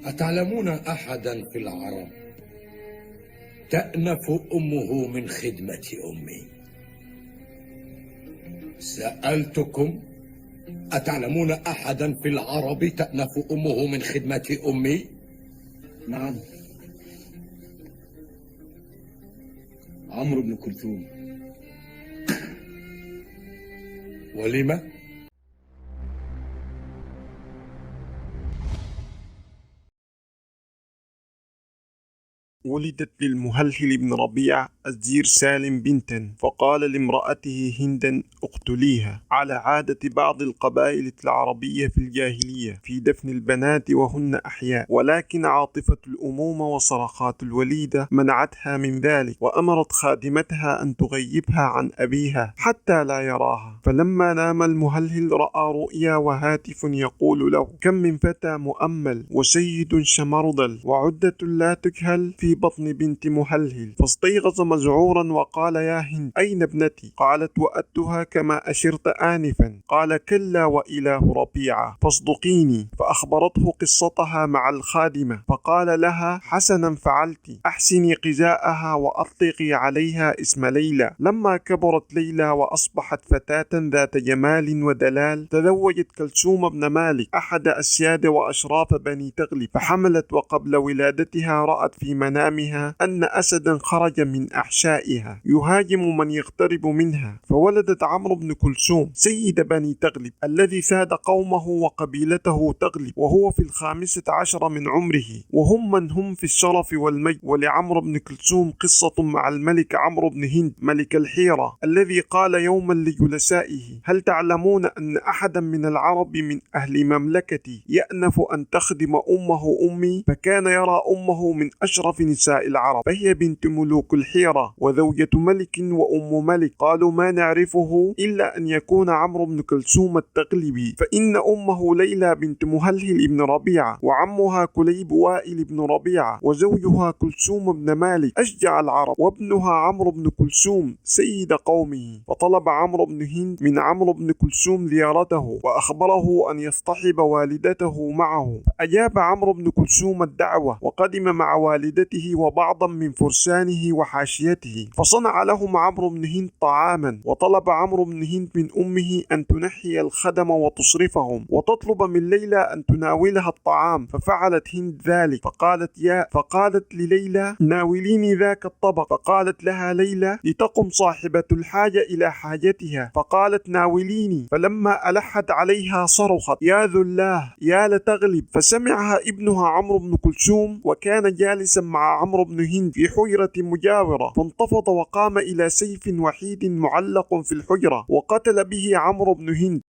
أتعلمون أحدا في العرب تأنف أمه من خدمة أمي؟ سألتكم: أتعلمون أحدا في العرب تأنف أمه من خدمة أمي؟ نعم، عمرو بن كلثوم. ولم؟ ولدت للمهلهل بن ربيع الزير سالم بنتا، فقال لامرأته هندا: اقتليها، على عادة بعض القبائل العربية في الجاهلية في دفن البنات وهن أحياء، ولكن عاطفة الأمومة وصرخات الوليدة منعتها من ذلك، وأمرت خادمتها أن تغيبها عن أبيها حتى لا يراها. فلما نام المهلهل رأى رؤيا وهاتف يقول له: كم من فتى مؤمل وسيد شمردل وعدة لا تكهل في بطن بنت مهلهل. فاستيقظ مذعورا وقال: يا هند، أين ابنتي؟ قالت: وأدتها كما أشرت آنفا. قال: كلا وإله ربيعة، فاصدقيني. فأخبرته قصتها مع الخادمة، فقال لها: حسنا فعلت، أحسني قزاءها وأطلقي عليها اسم ليلى. لما كبرت ليلى وأصبحت فتاة ذات جمال ودلال، تزوجت كلثوم بن مالك أحد أسياد وأشراف بني تغلب، فحملت، وقبل ولادتها رأت في منامها أن أسدا خرج من أحشائها يهاجم من يقترب منها، فولدت عمرو بن كلثوم سيد بني تغلب الذي ساد قومه وقبيلته تغلب، وهو في 15 من عمره، وهم من هم في الشرف والمجد. ولعمرو بن كلثوم قصة مع الملك عمرو بن هند ملك الحيرة، الذي قال يوما لجلسائه: هل تعلمون أن أحدا من العرب من أهل مملكتي يأنف أن تخدم أمه أمي؟ فكان يرى أمه من أشرف نساء العرب، فهي بنت ملوك الحيرة وزوجة ملك وأم ملك. قالوا: ما نعرفه إلا أن يكون عمرو بن كلثوم التغلبي، فإن أمه ليلى بنت مهلهل بن ربيعة، وعمها كليب وائل بن ربيعة، وزوجها كلثوم بن مالك أشجع العرب، وابنها عمرو بن كلثوم سيد قومه. فطلب عمرو بن هند من عمرو بن كلثوم زيارته، وأخبره أن يصطحب والدته معه، فأجاب عمرو بن كلثوم الدعوة، وقدم مع والدته وبعضا من فرسانه وحاشيته، فصنع لهم عمرو بن هند طعاما، وطلب عمرو بن هند من أمه أن تنحي الخدم وتصرفهم، وتطلب من ليلى أن تناولها الطعام، ففعلت هند ذلك، فقالت لليلى: ناوليني ذاك الطبق. فقالت لها ليلى: لتقم صاحبة الحاجة إلى حاجتها. فقالت: ناوليني. فلما ألحت عليها صرخت: يا ذلاه، يا لتغلب. فسمعها ابنها عمرو بن كلثوم، وكان جالسا مع عمرو بن هند في حجرة مجاورة، فانتفض وقام إلى سيف وحيد معلق في الحجرة، وقتل به عمرو بن هند،